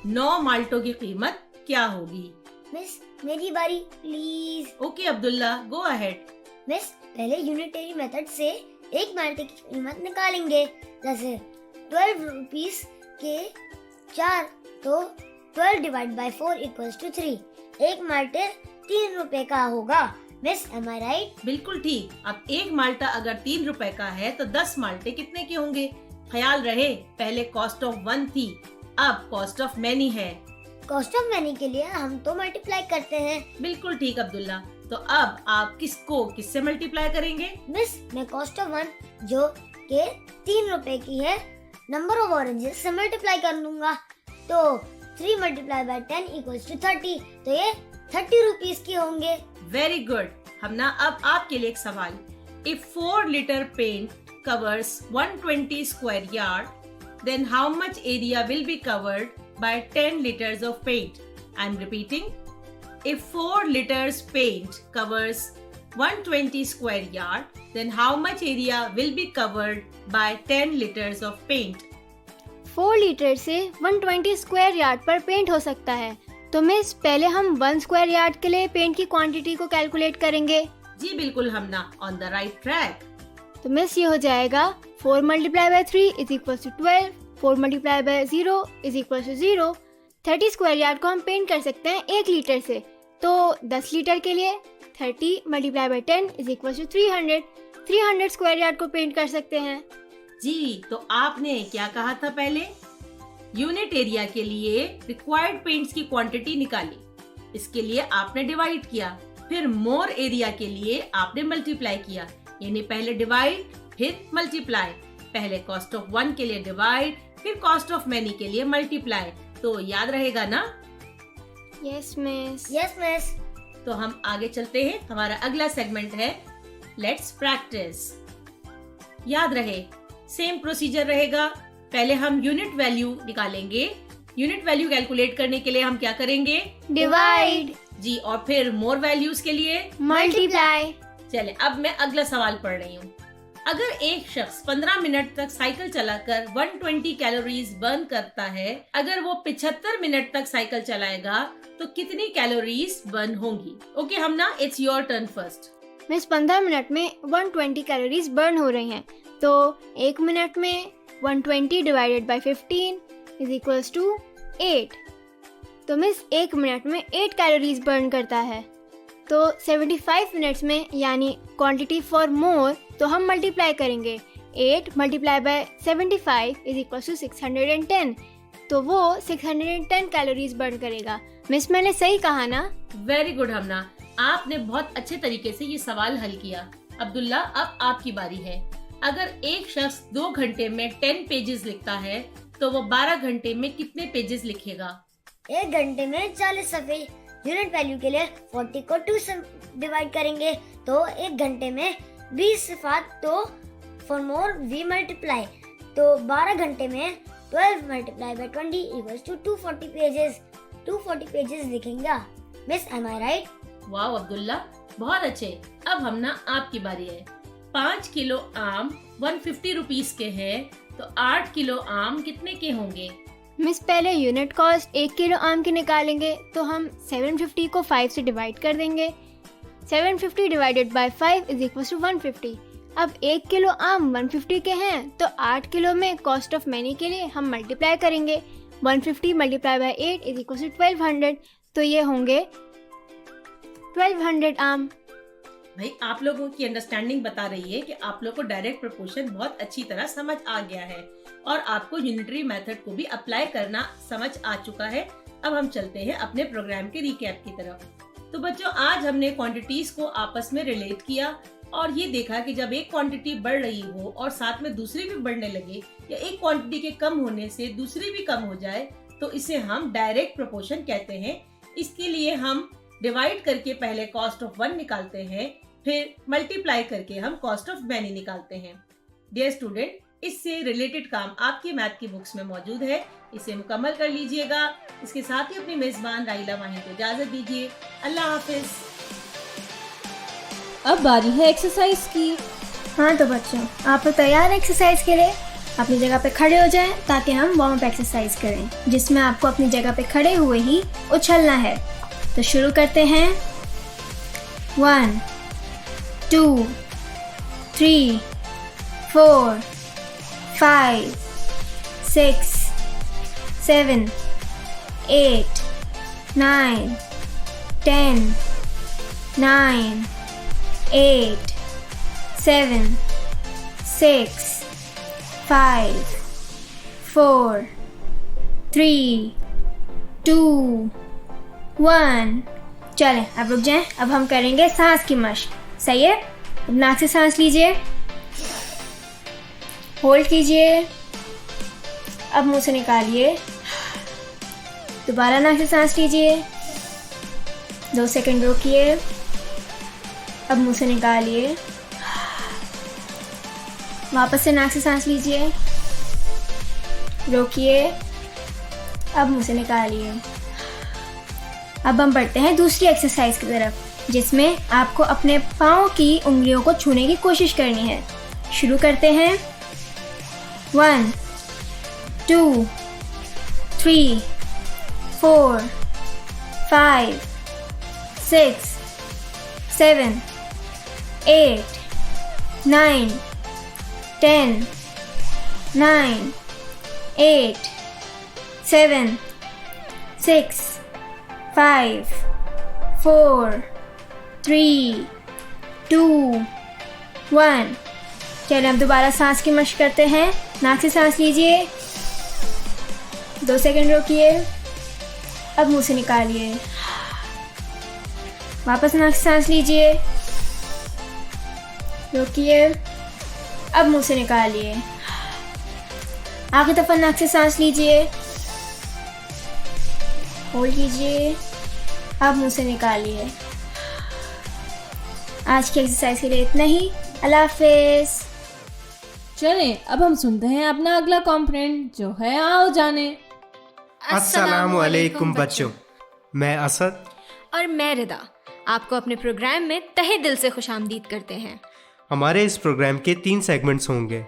9 माल्टों की कीमत क्या होगी? मिस मेरी बारी please. Okay Abdullah, go ahead. Miss पहले यूनिटरी मेथड से एक माल्टे की कीमत निकालेंगे। जैसे 12 रुपीस के 4 तो 12 डिवाइड बाय 4 इक्वल्स टू 3। एक माल्टे 3 रुपए का होगा। Miss am I right? बिल्कुल ठीक। अब एक माल्टा अगर 3 रुपए का है तो 10 माल्टे कितने के होंगे? ख्याल रहे, पहले कॉस्ट ऑफ 1 थी, अब कॉस्ट ऑफ मैनी है। कॉस्ट ऑफ मनी के लिए हम तो मल्टीप्लाई करते हैं। बिल्कुल ठीक अब्दुल्ला। तो अब आप किसको किससे मल्टीप्लाई करेंगे? मिस मैं कॉस्ट ऑफ 1 जो के 3 रुपए की है, नंबर ऑफ ऑरेंजेस से मल्टीप्लाई कर लूंगा। तो 3 मल्टीप्लाई बाय 10 इक्वल्स टू 30, तो ये 30 रुपीस की होंगे। Very good. हमना अब आपके लिए एक सवाल। If 4 litre paint covers 120 square yard, then how much area will be covered by 10 liters of paint? I'm repeating. If 4 liters paint covers 120 square yard, then how much area will be covered by 10 liters of paint? 4 litre से 120 square yard पर paint हो सकता है। तो miss पहले हम 1 square yard के लिए पेंट की क्वांटिटी को कैलकुलेट करेंगे। जी बिल्कुल Hamna, on the right track. तो मिस ये हो जाएगा 4 multiply by 3 is equal to 12, 4 multiply by 0 is equal to 0। 30 square yard को हम पेंट कर सकते हैं 1 लीटर से। तो 10 लीटर के लिए 30 multiply by 10 is equal to 300। 300 square yard को पेंट कर सकते हैं। जी, तो आपने क्या कहा था पहले? यूनिट एरिया के लिए रिक्वायर्ड पेंट्स की क्वांटिटी निकाली, इसके लिए आपने डिवाइड किया, फिर मोर एरिया के लिए आपने मल्टीप्लाई किया। यानी पहले डिवाइड फिर मल्टीप्लाई। पहले कॉस्ट ऑफ 1 के लिए डिवाइड, फिर कॉस्ट ऑफ मैनी के लिए मल्टीप्लाई। तो याद रहेगा ना? Yes miss. Yes miss. तो हम आगे चलते हैं। हमारा अगला सेगमेंट है लेट्स प्रैक्टिस। याद रहे, सेम प्रोसीजर रहेगा। पहले हम यूनिट वैल्यू निकालेंगे। यूनिट वैल्यू कैलकुलेट करने के लिए हम क्या करेंगे? डिवाइड। जी, और फिर मोर वैल्यूज के लिए मल्टीप्लाई। चले अब मैं अगला सवाल पढ़ रही हूँ। अगर एक शख्स 15 मिनट तक साइकिल चलाकर 120 कैलोरीज बर्न करता है, अगर वो 75 मिनट तक साइकिल चलाएगा तो कितनी कैलोरीज बर्न होंगी? Okay Hamna, it's your turn first. Miss 15 minute में 120 कैलोरीज बर्न हो रही हैं। तो 1 मिनट में 120 divided by 15 is equals to 8। तो मिस 1 मिनट में 8 कैलोरीज बर्न करता है। तो 75 मिनट्स में यानी क्वांटिटी फॉर मोर, तो हम मल्टीप्लाई करेंगे। 8 multiply by 75 is equal to 610। तो वो 610 कैलोरीज बर्न करेगा। मिस मैंने सही कहा ना? वेरी गुड हमना, आपने बहुत अच्छे तरीके से ये सवाल हल किया। अब्दुल्ला, अब आपकी बारी है। अगर एक शख्स 2 घंटे में 10 पेजेस लिखता है तो वो 12 घंटे में कितने पेजेस लिखेगा? 1 घंटे में 40 सफ़े। यूनिट वैल्यू के लिए 40 को 2 से डिवाइड करेंगे, तो 1 घंटे में 20 सफ़ात। तो फॉर मोर वी मल्टीप्लाई। तो 12 घंटे में 12 multiply by 20 equals to 240 pages. 240 pages लिखेंगे। Miss am I right? वाह अब्दुल्ला, बहुत अच्छे। अब हमना आपकी बारी है। 5 किलो आम 150 रुपीस के हैं, तो 8 किलो आम कितने के होंगे? मिस पहले यूनिट कॉस्ट 1 किलो आम की निकालेंगे। तो हम 750 को 5 से डिवाइड कर देंगे। 750 divided by 5 is equal to 150। अब 1 किलो आम 150 के हैं, तो 8 किलो में कॉस्ट ऑफ मैनी के लिए हम मल्टीप्लाई करेंगे। 150 multiply by 8 is equal to 1200। तो ये होंगे 1200 आम। भाई आप लोगों की अंडरस्टैंडिंग बता रही है कि आप लोग को डायरेक्ट प्रोपोर्शन बहुत अच्छी तरह समझ आ गया है और आपको यूनिटरी मेथड को भी अप्लाई करना समझ आ चुका है। अब हम चलते हैं अपने प्रोग्राम के रिकैप की तरफ। तो बच्चों, आज हमने क्वांटिटीज को आपस में रिलेट किया और ये देखा कि जब एक क्वांटिटी बढ़ रही हो और साथ में दूसरी भी बढ़ने लगे या एक क्वांटिटी के कम होने से दूसरी भी कम हो जाए तो इसे हम डायरेक्ट प्रोपोर्शन कहते हैं। इसके लिए हम डिवाइड करके पहले कॉस्ट ऑफ वन निकालते हैं, फिर मल्टीप्लाई करके हम कॉस्ट ऑफ मैनी निकालते हैं। डियर स्टूडेंट, इससे रिलेटेड काम आपकी मैथ की बुक्स में मौजूद है, इसे मुकम्मल कर लीजिएगा। इसके साथ ही अपनी मेजबान राहिला माहिन को इजाजत दीजिए। अल्लाह हाफिज। अब बारी है एक्सरसाइज की। हाँ तो बच्चों, आप तो तैयार हैं एक्सरसाइज के लिए? अपनी जगह पे खड़े हो जाएं ताकि हम वार्म अप एक्सरसाइज करें, जिसमें आपको अपनी जगह पे खड़े हुए ही उछलना है। तो शुरू करते हैं। 1 2 3 4 5 6 7 8 9 10 9 8 7 6 5 4 3 2 1। चलें, अब रुक जाएं। अब हम करेंगे सांस की मश्क। सही है? अब नाक से सांस लीजिए, होल्ड कीजिए, अब मुंह से निकालिए, दोबारा नाक से सांस लीजिए, 2 सेकंड रोकिए, अब मुंह से निकालिए, वापस से नाक से सांस लीजिए, रोकिए, अब मुंह से निकालिए। अब हम बढ़ते हैं दूसरी एक्सरसाइज की तरफ, जिसमें आपको अपने पाँव की उंगलियों को छूने की कोशिश करनी है। शुरू करते हैं। 1 2 3 4 5 6 7 8 9 10 9 8 7 6 5 4 3 2 1। चलिए अब दोबारा सांस की मश्क करते हैं। नाक से सांस लीजिए, 2 सेकंड रोकिए, अब मुंह से निकालिए, वापस नाक से सांस लीजिए, रोकिए, अब मुंह से निकालिए, आखिरी दफा नाक से सांस लीजिए, होल्ड कीजिए, अब मुंह से निकालिए। आज की एक्सरसाइज के लिए इतना ही। अल्लाह हाफिज़। चलें, अब हम सुनते हैं अपना अगला कॉम्पोनेंट जो है आओ जाने। अस्सलामुअलैकुम बच्चों, मैं असद और मैं रिदा आपको अपने प्रोग्राम में तहे दिल से खुशामदीद करते हैं। हमारे इस प्रोग्राम के 3 सेगमेंट्स होंगे।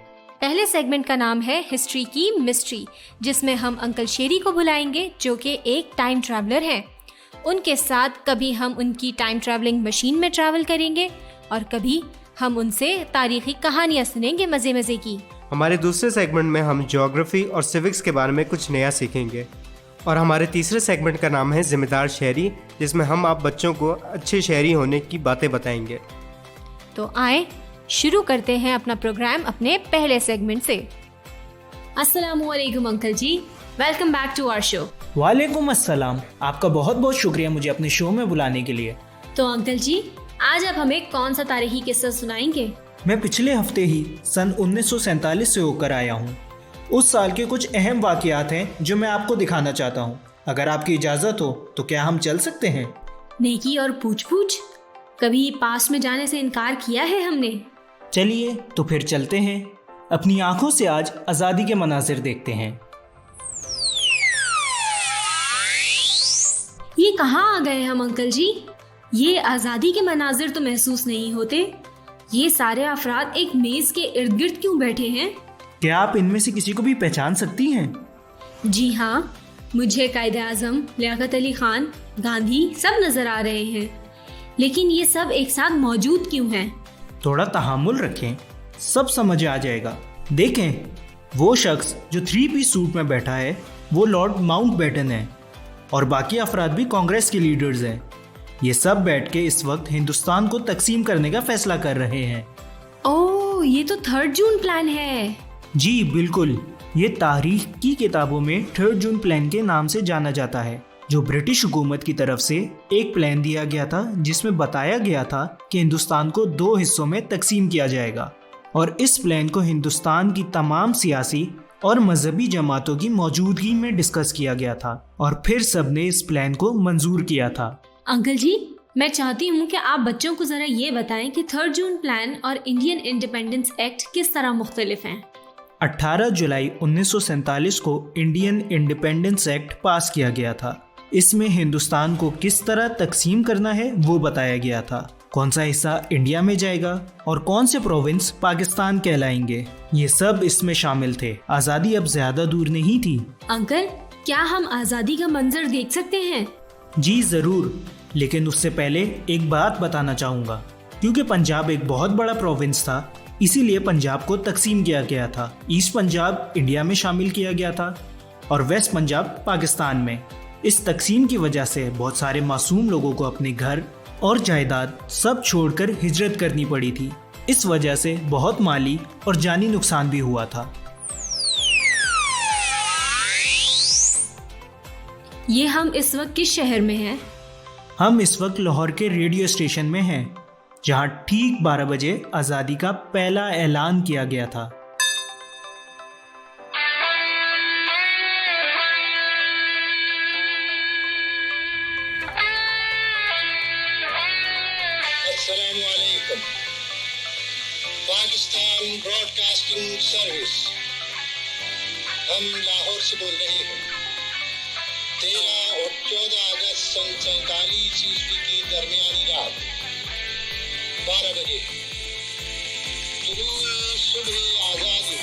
पहले सेगमेंट का नाम है हिस्ट्री की मिस्ट्री, जिसमें हम अंकल शेरी को बुलाएंगे जो कि एक टाइम ट्रैवलर हैं। उनके साथ कभी हम उनकी टाइम ट्रैवलिंग मशीन में ट्रैवल करेंगे और कभी हम उनसे तारीखी कहानियाँ सुनेंगे मज़े मज़े की। हमारे दूसरे सेगमेंट में हम ज्योग्राफी और सिविक्स के बारे में कुछ नया सीखेंगे। और हमारे तीसरे सेगमेंट का नाम है ज़िम्मेदार शहरी, जिसमें हम आप बच्चों को अच्छे शहरी होने की बातें बताएंगे। तो आए शुरू करते हैं अपना प्रोग्राम अपने पहले सेगमेंट से। अस्सलामुअलैकुम uncle ji, welcome back to our show. वालेकुम अस्सलाम, आपका बहुत बहुत शुक्रिया मुझे अपने शो में बुलाने के लिए। तो अंकल जी, आज आप हमें कौन सा तारीखी किस्सा सुनाएंगे? मैं पिछले हफ्ते ही सन 1947 से होकर आया हूँ। उस साल के कुछ अहम वाक़यात हैं जो मैं आपको दिखाना चाहता हूँ। अगर आपकी इजाज़त हो तो क्या हम चल सकते हैं? नेकी और पूछ-पूछ, कभी पास में जाने से इनकार किया है हमने। चलिए तो फिर चलते हैं, अपनी आंखों से आज आज़ादी के मनाजिर देखते हैं। ये कहाँ आ गए हम अंकल जी? ये आज़ादी के मनाजिर तो महसूस नहीं होते। ये सारे अफराद एक मेज़ के इर्द गिर्द क्यों बैठे हैं? क्या आप इनमें से किसी को भी पहचान सकती हैं? जी हाँ, मुझे कायदे आज़म, लियाकत अली खान, गांधी सब नज़र आ रहे हैं, लेकिन ये सब एक साथ मौजूद क्यों हैं? थोड़ा तहम्मुल रखें, सब समझ आ जाएगा। देखें, वो शख्स जो 3 पीस सूट में बैठा है वो लॉर्ड माउंटबेटन है और बाकी अफराद भी कांग्रेस के लीडर्स हैं। ये सब बैठ के इस वक्त हिंदुस्तान को तकसीम करने का फैसला कर रहे हैं। ओह, ये तो 3 जून प्लान है। जी बिल्कुल, ये तारीख की किताबों में 3 जून प्लान के नाम से जाना जाता है। जो ब्रिटिश हुकूमत की तरफ से एक प्लान दिया गया था जिसमें बताया गया था कि हिंदुस्तान को 2 हिस्सों में तकसीम किया जाएगा और इस प्लान को हिंदुस्तान की तमाम सियासी और मजहबी जमातों की मौजूदगी में डिस्कस किया गया था और फिर सबने इस प्लान को मंजूर किया था। अंकल जी, मैं चाहती हूँ कि आप बच्चों को ज़रा ये बताएं कि 3 जून प्लान और इंडियन इंडिपेंडेंस एक्ट किस तरह मुख्तलिफ हैं। 18 जुलाई 1947 को इंडियन इंडिपेंडेंस एक्ट पास किया गया था। इसमें हिंदुस्तान को किस तरह तकसीम करना है वो बताया गया था। कौन सा हिस्सा इंडिया में जाएगा और कौन से प्रोविंस पाकिस्तान कहलाएंगे, ये सब इसमें शामिल थे। आज़ादी अब ज़्यादा दूर नहीं थी। अंकल, क्या हम आज़ादी का मंजर देख सकते हैं? जी ज़रूर, लेकिन उससे पहले एक बात बताना चाहूँगा। क्योंकि पंजाब एक बहुत बड़ा प्रोविंस था, इसीलिए पंजाब को तकसीम किया गया था। ईस्ट पंजाब इंडिया में शामिल किया गया था और वेस्ट पंजाब पाकिस्तान में। इस तकसीम की वजह से बहुत सारे मासूम लोगों को अपने घर और जायदाद सब छोड़कर हिजरत करनी पड़ी थी। इस वजह से बहुत माली और जानी नुकसान भी हुआ था। ये हम इस वक्त किस शहर में हैं? हम इस वक्त लाहौर के रेडियो स्टेशन में हैं, जहां ठीक 12 बजे आज़ादी का पहला ऐलान किया गया था। अस्सलामुअलैकुम। पाकिस्तान ब्रॉडकास्टिंग सर्विस, हम लाहौर से बोल रहे हैं। 13 और 14 अगस्त सन 47 ईस्वी की दरमियानी रात 12 बजे तुलूए सुबह आज़ादी।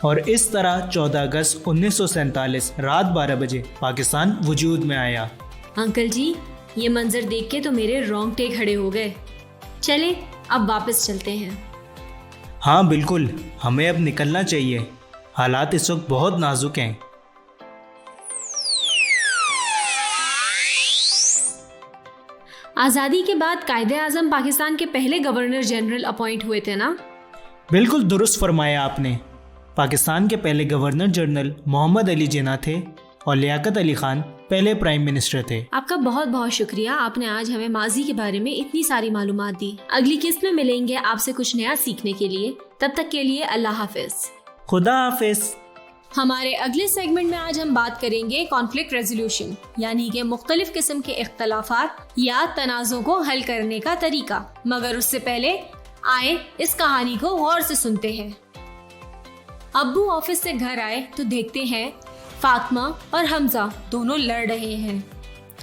और इस तरह 14 अगस्त 1947 रात 12 बजे पाकिस्तान वजूद में आया। अंकल जी, ये मंजर देख के तो मेरे रोंगटे खड़े हो गए। चले अब वापस चलते हैं। हाँ बिल्कुल, हमें अब निकलना चाहिए। हालात इस वक्त बहुत नाजुक हैं। आज़ादी के बाद कायदे आज़म पाकिस्तान के पहले गवर्नर जनरल अपॉइंट हुए थे ना? बिल्कुल दुरुस्त फरमाया आपने। पाकिस्तान के पहले गवर्नर जनरल मोहम्मद अली जिन्ना थे और लियाकत अली खान पहले प्राइम मिनिस्टर थे। आपका बहुत बहुत शुक्रिया, आपने आज हमें माजी के बारे में इतनी सारी मालूमात दी। अगली किस्त में मिलेंगे आपसे कुछ नया सीखने के लिए। तब तक के लिए अल्लाह हाफिज। खुदा हाफिज। हमारे अगले सेगमेंट में आज हम बात करेंगे कॉन्फ्लिक्ट रेजोल्यूशन, यानी कि मुख्तलिफ किस्म के इख्तलाफात या तनाज़ों को हल करने का तरीका। मगर उससे पहले आए इस कहानी को गौर से सुनते हैं। अब्बू ऑफिस से घर आए तो देखते हैं फातिमा और हमजा दोनों लड़ रहे हैं।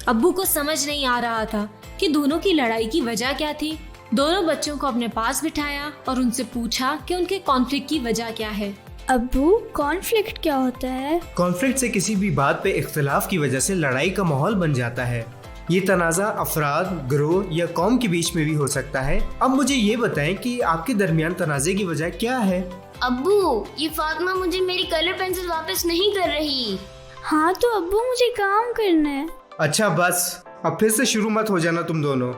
अब्बू को समझ नहीं आ रहा था कि दोनों की लड़ाई की वजह क्या थी। दोनों बच्चों को अपने पास बिठाया और उनसे पूछा कि उनके कॉन्फ्लिक्ट की वजह क्या है। अब्बू, कॉन्फ्लिक्ट क्या होता है? कॉन्फ्लिक्ट से किसी भी बात पे इख्तिलाफ की वजह से लड़ाई का माहौल बन जाता है। ये तनाज़ा अफराद, ग्रोह या कौम के बीच में भी हो सकता है। अब मुझे ये बताएं कि आपके दरमियान तनाज़े की वजह क्या है? अब्बू, ये फातिमा मुझे मेरी कलर पेंसिल वापस नहीं कर रही। हाँ तो अब्बू, मुझे काम करना है। अच्छा बस, अब फिर से शुरू मत हो जाना तुम दोनों।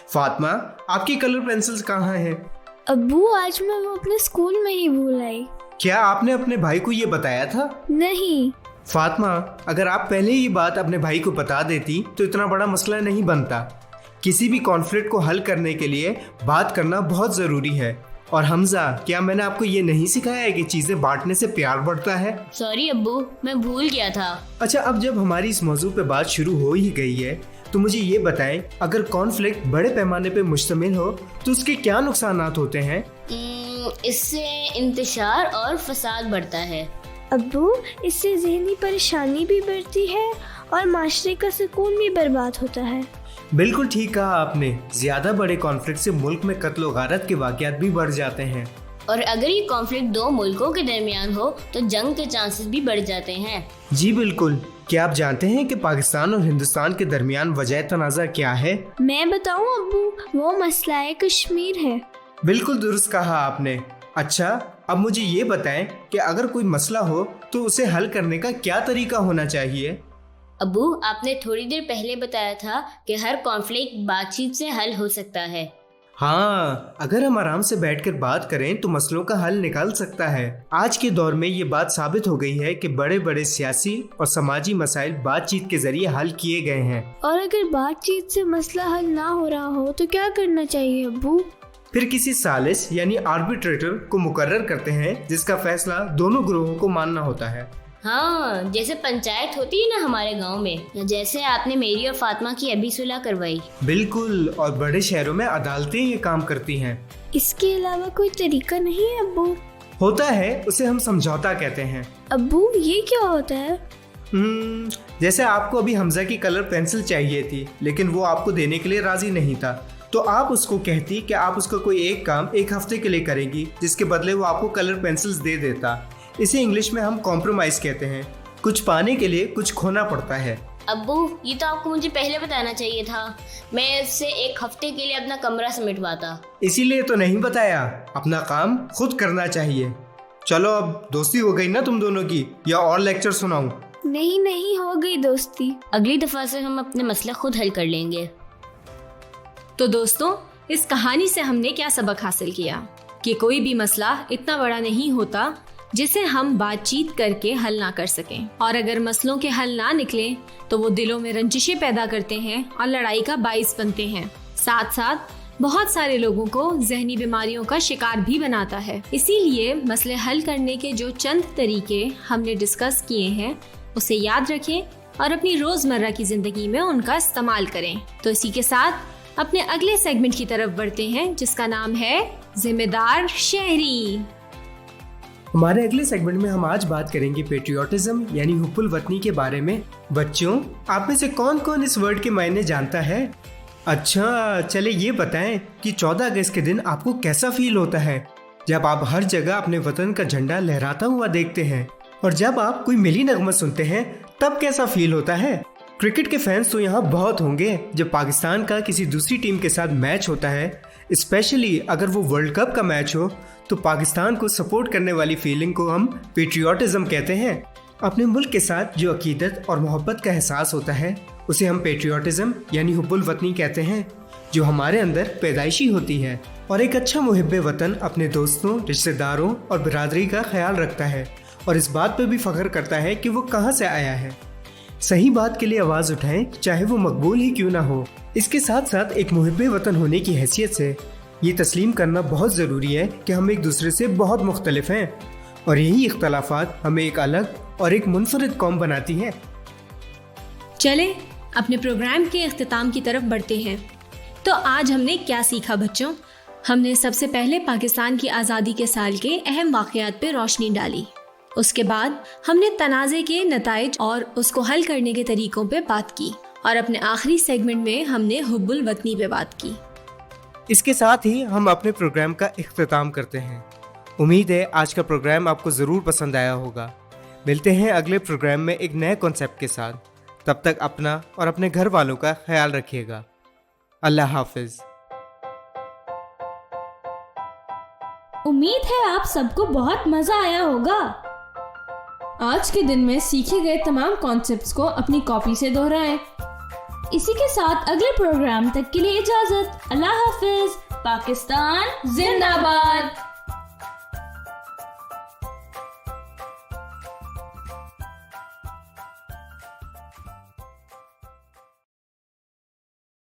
फातिमा, आपकी कलर पेंसिल्स कहाँ हैं? अब्बू, आज मैं वो अपने स्कूल में ही भूल आई। क्या आपने अपने भाई को ये बताया था? नहीं। फातिमा, अगर आप पहले ये बात अपने भाई को बता देती तो इतना बड़ा मसला नहीं बनता। किसी भी कॉन्फ्लिक्ट को हल करने के लिए बात करना बहुत ज़रूरी है। और हमजा, क्या मैंने आपको ये नहीं सिखाया है कि चीज़ें बांटने से प्यार बढ़ता है? सॉरी अब्बू, मैं भूल गया था। अच्छा, अब जब हमारी इस मौजू पे बात शुरू हो ही गई है तो मुझे ये बताएं, अगर कॉन्फ्लिक्ट बड़े पैमाने पे मुश्तमिल हो तो उसके क्या नुकसानात होते हैं? इससे इंतशार और फसाद बढ़ता है। अब्बू, इससे ज़हनी परेशानी भी बढ़ती है और माशरे का सुकून भी बर्बाद होता है। बिल्कुल ठीक कहा आपने। ज्यादा बड़े कॉन्फ्लिक्ट से मुल्क में कत्ल और गारत के वाक़यात भी बढ़ जाते हैं। और अगर ये कॉन्फ्लिक्ट 2 मुल्कों के दरमियान हो तो जंग के चांसेस भी बढ़ जाते हैं। जी बिल्कुल। क्या आप जानते हैं कि पाकिस्तान और हिंदुस्तान के दरमियान वजह तनाज़ा क्या है? मैं बताऊं अब्बू, वो मसला है कश्मीर है। बिल्कुल दुरुस्त कहा आपने। अच्छा, अब मुझे ये बताएं कि अगर कोई मसला हो तो उसे हल करने का क्या तरीका होना चाहिए? अब्बू, आपने थोड़ी देर पहले बताया था कि हर कॉन्फ्लिक्ट बातचीत से हल हो सकता है। हाँ, अगर हम आराम से बैठकर बात करें तो मसलों का हल निकाल सकता है। आज के दौर में ये बात साबित हो गई है कि बड़े बड़े सियासी और समाजी मसाइल बातचीत के जरिए हल किए गए हैं। और अगर बातचीत से मसला हल ना हो रहा हो तो क्या करना चाहिए अब्बू? फिर किसी सालिस यानी आर्बिट्रेटर को मुकर्रर करते हैं जिसका फैसला दोनों ग्रोहों को मानना होता है। हाँ, जैसे पंचायत होती है ना हमारे गांव में, या जैसे आपने मेरी और फातिमा की अभी सुलह करवाई। बिल्कुल, और बड़े शहरों में अदालतें ये काम करती हैं। इसके अलावा कोई तरीका नहीं है अब्बू? होता है, उसे हम समझौता कहते हैं। अब्बू ये क्या होता है? जैसे आपको अभी हमजा की कलर पेंसिल चाहिए थी लेकिन वो आपको देने के लिए राजी नहीं था, तो आप उसको कहती कि आप उसका कोई एक काम एक हफ्ते के लिए करेंगी जिसके बदले वो आपको कलर पेंसिल्स दे देता। इसे इंग्लिश में हम कॉम्प्रोमाइज कहते हैं। कुछ पाने के लिए कुछ खोना पड़ता है। अब्बू, ये तो आपको मुझे पहले बताना चाहिए था। मैं इससे एक हफ्ते के लिए अपना कमरा समेटवाता। इसीलिए तो नहीं बताया। अपना काम खुद करना चाहिए। चलो, अब दोस्ती हो गई ना तुम दोनों की, या और लेक्चर सुनाऊं? नहीं, हो गई दोस्ती। अगली दफा से हम अपने मसले खुद हल कर लेंगे। तो दोस्तों, इस कहानी से हमने क्या सबक हासिल किया कि कोई भी मसला इतना बड़ा नहीं होता जिसे हम बातचीत करके हल ना कर सकें, और अगर मसलों के हल ना निकले तो वो दिलों में रंजिशें पैदा करते हैं और लड़ाई का बाइस बनते हैं। साथ साथ बहुत सारे लोगों को जहनी बीमारियों का शिकार भी बनाता है। इसीलिए मसले हल करने के जो चंद तरीके हमने डिस्कस किए हैं उसे याद रखें और अपनी रोजमर्रा की जिंदगी में उनका इस्तेमाल करें। तो इसी के साथ अपने अगले सेगमेंट की तरफ बढ़ते हैं जिसका नाम है जिम्मेदार शहरी। हमारे अगले सेगमेंट में हम आज बात करेंगे पेट्रियोटिज्म यानी हुब्बुल वतनी के बारे में। बच्चों, आप में से कौन कौन इस वर्ड के मायने जानता है? अच्छा, चले ये बताएं कि 14 अगस्त के दिन आपको कैसा फील होता है जब आप हर जगह अपने वतन का झंडा लहराता हुआ देखते हैं, और जब आप कोई मिली नगमा सुनते हैं तब कैसा फील होता है? क्रिकेट के फैंस तो यहाँ बहुत होंगे जब पाकिस्तान का किसी दूसरी टीम के साथ मैच होता है, स्पेशली अगर वो वर्ल्ड कप का मैच हो, तो पाकिस्तान को सपोर्ट करने वाली फीलिंग को हम पेट्रियोटिज्म कहते हैं। अपने मुल्क के साथ जो अकीदत और मोहब्बत का एहसास होता है उसे हम पेट्रियोटिज्म यानी हुब्बुल वतनी कहते हैं, जो हमारे अंदर पैदाइशी होती है। और एक अच्छा मुहिब्बे वतन अपने दोस्तों, रिश्तेदारों और बिरादरी का ख्याल रखता है और इस बात पर भी फख्र करता है कि वो कहाँ से आया है। सही बात के लिए आवाज़ उठाएं, चाहे वो मकबूल ही क्यों ना हो। इसके साथ साथ एक मुहिब्बे वतन होने की हैसियत से ये तस्लीम करना बहुत ज़रूरी है कि हम एक दूसरे से बहुत मुख्तलिफ हैं, और यही इख्तलाफात हमें एक अलग और एक मुनफरिद कौम बनाती है। चले अपने प्रोग्राम के इख्तिताम की तरफ बढ़ते हैं। तो आज हमने क्या सीखा बच्चों? हमने सबसे पहले पाकिस्तान की आज़ादी के साल के अहम वाक़यात पे रोशनी डाली। उसके बाद हमने तनाज़े के नताइज और उसको हल करने के तरीकों पे बात की, और अपने आखिरी सेगमेंट में हमने हुब्बुल वतनी पे बात की। इसके साथ ही हम अपने प्रोग्राम का इख्तिताम करते हैं। उम्मीद है आज का प्रोग्राम आपको ज़रूर पसंद आया होगा। मिलते हैं अगले प्रोग्राम में एक नए कॉन्सेप्ट के साथ। तब तक अपना और अपने घर वालों का ख्याल रखिएगा। अल्लाह हाफिज। उम्मीद है आप सबको बहुत मजा आया होगा। आज के दिन में सीखे गए तमाम कॉन्सेप्ट्स को अपनी कॉपी से दोहराएं। इसी के साथ अगले प्रोग्राम तक के लिए इजाजत। अल्लाह हाफिज। पाकिस्तान जिंदाबाद।